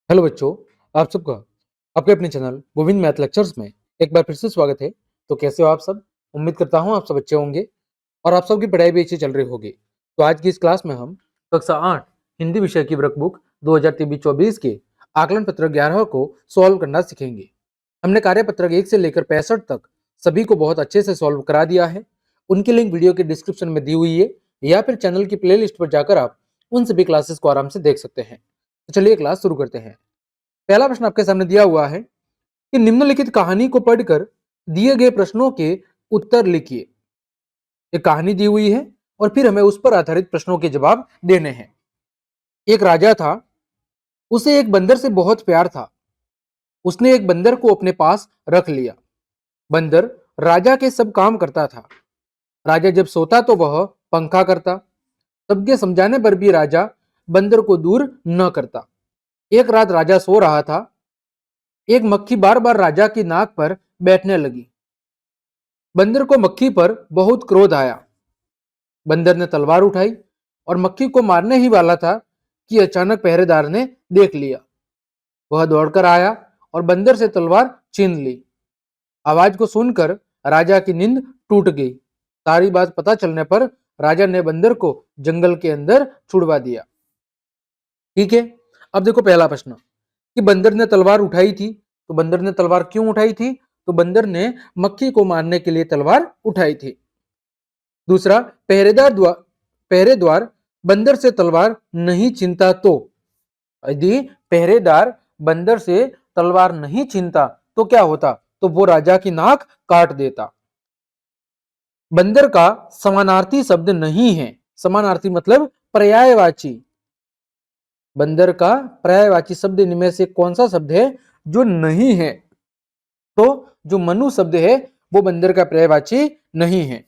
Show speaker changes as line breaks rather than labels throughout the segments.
Hello बच्चों, आप सबका आपके अपने चैनल गोविंद मैथ लेक्चर्स में एक बार फिर से स्वागत है। तो कैसे हो आप सब? उम्मीद करता हूँ आप सब अच्छे होंगे और आप सबकी पढ़ाई भी अच्छी चल रही होगी। तो आज की इस क्लास में हम कक्षा 8 हिंदी विषय की वर्कबुक 2023-24 के आकलन पत्र 11 को सॉल्व करना सीखेंगे। हमने कार्यपत्रक 1 से लेकर 65 तक सभी को बहुत अच्छे से सॉल्व करा दिया है। उनकी लिंक वीडियो के डिस्क्रिप्शन में दी हुई है या फिर चैनल की प्लेलिस्ट पर जाकर आप उन सभी क्लासेस को आराम से देख सकते हैं। तो चलिए क्लास शुरू करते हैं। पहला प्रश्न आपके सामने दिया हुआ है कि निम्नलिखित कहानी को पढ़कर दिए गए प्रश्नों के उत्तर लिखिए। एक कहानी दी हुई है और फिर हमें उस पर आधारित प्रश्नों के जवाब देने हैं। एक राजा था, उसे एक बंदर से बहुत प्यार था। उसने एक बंदर को अपने पास रख लिया। बंदर राजा के सब काम करता था। राजा जब सोता तो वह पंखा करता। सबके समझाने पर भी राजा बंदर को दूर न करता। एक रात राजा सो रहा था। एक मक्खी बार बार राजा की नाक पर बैठने लगी। बंदर को मक्खी पर बहुत क्रोध आया। बंदर ने तलवार उठाई और मक्खी को मारने ही वाला था कि अचानक पहरेदार ने देख लिया। वह दौड़कर आया और बंदर से तलवार छीन ली। आवाज को सुनकर राजा की नींद टूट गई। सारी बात पता चलने पर राजा ने बंदर को जंगल के अंदर छुड़वा दिया। ठीक है, अब देखो पहला प्रश्न कि बंदर ने तलवार उठाई थी। तो बंदर ने तलवार क्यों उठाई थी? तो बंदर ने मक्खी को मारने के लिए तलवार उठाई थी। दूसरा, पहरेदार बंदर से तलवार नहीं छीनता तो यदि पहरेदार बंदर से तलवार नहीं छीनता तो क्या होता? तो वो राजा की नाक काट देता। बंदर का समानार्थी शब्द नहीं है। समानार्थी मतलब पर्यायवाची। बंदर का पर्यायवाची शब्द इनमें से कौन सा शब्द है जो नहीं है? तो जो मनु शब्द है वो बंदर का पर्यायवाची नहीं है।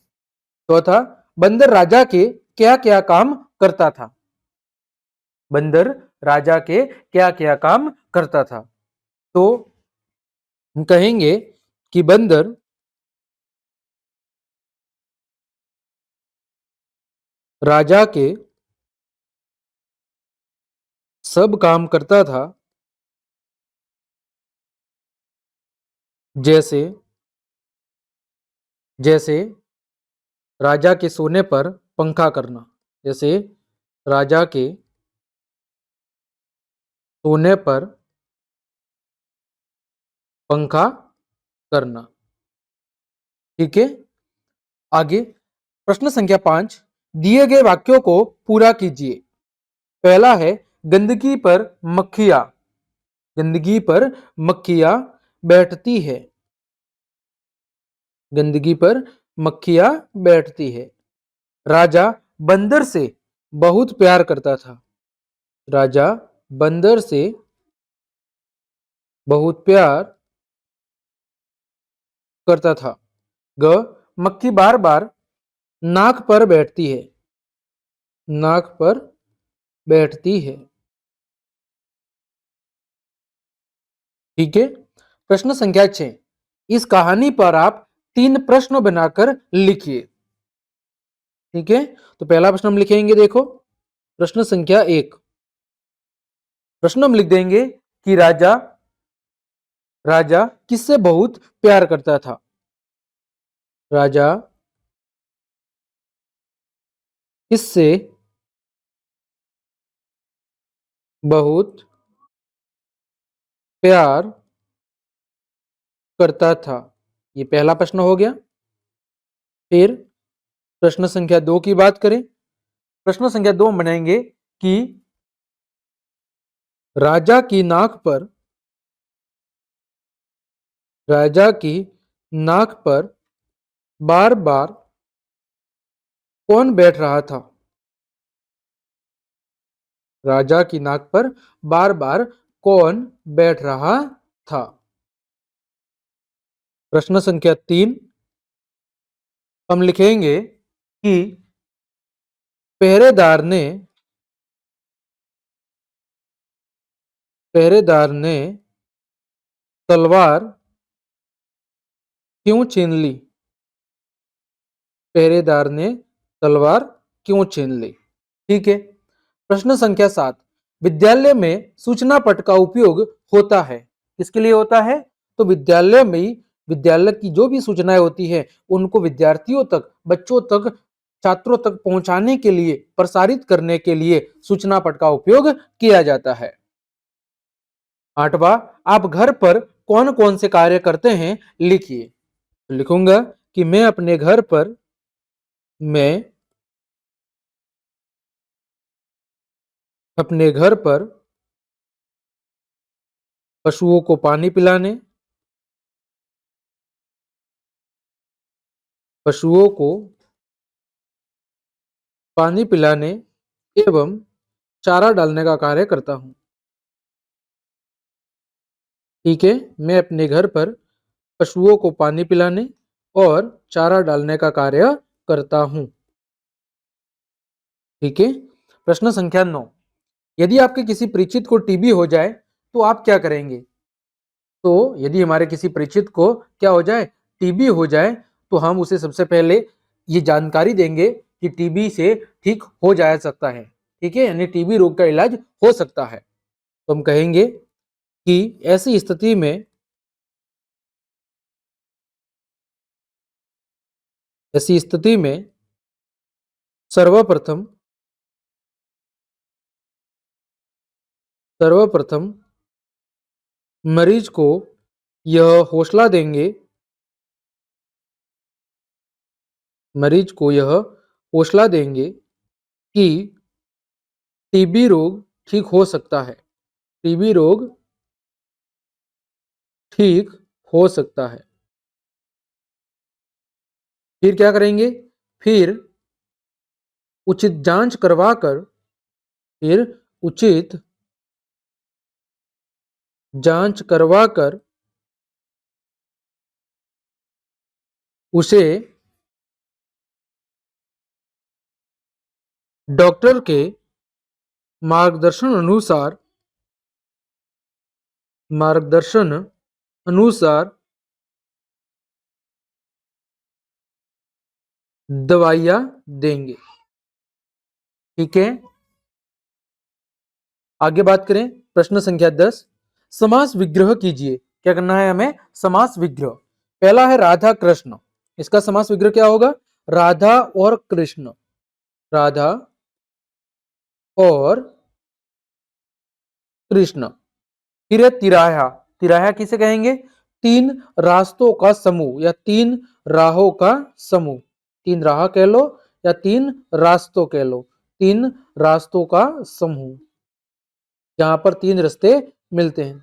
चौथा, बंदर राजा के क्या क्या काम करता था? बंदर राजा के क्या क्या काम करता था? तो हम कहेंगे कि बंदर राजा के सब काम करता था। जैसे जैसे राजा के सोने पर पंखा करना। जैसे राजा के सोने पर पंखा करना। ठीक है, आगे प्रश्न संख्या 5, दिए गए वाक्यों को पूरा कीजिए। पहला है गंदगी पर मक्खियां। गंदगी पर मक्खियां बैठती है। गंदगी पर मक्खियां बैठती है। राजा बंदर से बहुत प्यार करता था। राजा बंदर से बहुत प्यार करता था। ग मक्खी बार बार नाक पर बैठती है। नाक पर बैठती है। ठीक है, प्रश्न संख्या 6, इस कहानी पर आप 3 प्रश्न बनाकर लिखिए। ठीक है, तो पहला प्रश्न हम लिखेंगे, देखो प्रश्न संख्या 1। प्रश्न हम लिख देंगे कि राजा राजा किससे बहुत प्यार करता था? राजा किससे बहुत प्यार करता था? ये पहला प्रश्न हो गया। फिर प्रश्न संख्या 2 की बात करें। प्रश्न संख्या 2 बनाएंगे कि राजा की नाक पर राजा की नाक पर बार बार कौन बैठ रहा था? राजा की नाक पर बार बार कौन बैठ रहा था? प्रश्न संख्या 3 हम लिखेंगे कि पहरेदार ने पहरेदार ने तलवार क्यों छीन ली? पहरेदार ने तलवार क्यों छीन ली? ठीक है, प्रश्न संख्या 7, विद्यालय में सूचना पट का उपयोग होता है। किसके लिए होता है? तो विद्यालय में विद्यालय की जो भी सूचनाएं होती है उनको विद्यार्थियों तक, बच्चों तक, छात्रों तक पहुंचाने के लिए, प्रसारित करने के लिए सूचना पट का उपयोग किया जाता है। 8वां, आप घर पर कौन कौन से कार्य करते हैं लिखिए। लिखूंगा कि मैं अपने घर पर पशुओं को पानी पिलाने, पशुओं को पानी पिलाने एवं चारा डालने का कार्य करता हूं। ठीक है, मैं अपने घर पर पशुओं को पानी पिलाने और चारा डालने का कार्य करता हूं। ठीक है। प्रश्न संख्या 9, यदि आपके किसी परिचित को टीबी हो जाए तो आप क्या करेंगे? तो यदि हमारे किसी परिचित को क्या हो जाए? टीबी हो जाए, तो हम उसे सबसे पहले ये जानकारी देंगे कि टीबी से ठीक हो जा सकता है। ठीक है, यानी टीबी रोग का इलाज हो सकता है। तो हम कहेंगे कि ऐसी स्थिति में सर्वप्रथम मरीज को यह हौसला देंगे, कि टीबी रोग ठीक हो सकता है। टीबी रोग ठीक हो सकता है। फिर क्या करेंगे? फिर उचित जांच करवाकर फिर उचित जांच करवाकर उसे डॉक्टर के मार्गदर्शन अनुसार दवाइयां देंगे। ठीक है, आगे बात करें। प्रश्न संख्या 10, समास विग्रह कीजिए। क्या करना है हमें? समास विग्रह। पहला है राधा कृष्ण, इसका समास विग्रह क्या होगा? राधा और कृष्ण, राधा और कृष्ण। फिर है तिराहा। तिराहा किसे कहेंगे? तीन रास्तों का समूह या तीन राहों का समूह। तीन राह कह लो या तीन रास्तों कह लो, तीन रास्तों का समूह, जहां पर तीन रास्ते मिलते हैं।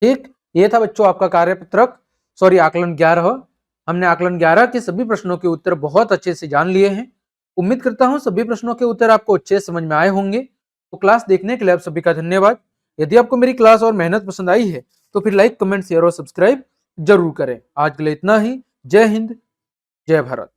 ठीक, ये था बच्चों आपका कार्यपत्रक, सॉरी आकलन 11। हमने आकलन 11 के सभी प्रश्नों के उत्तर बहुत अच्छे से जान लिए हैं। उम्मीद करता हूं सभी प्रश्नों के उत्तर आपको अच्छे समझ में आए होंगे। तो क्लास देखने के लिए आप सभी का धन्यवाद। यदि आपको मेरी क्लास और मेहनत पसंद आई है तो फिर लाइक, कमेंट, शेयर और सब्सक्राइब जरूर करें। आज के लिए इतना ही। जय हिंद, जय भारत।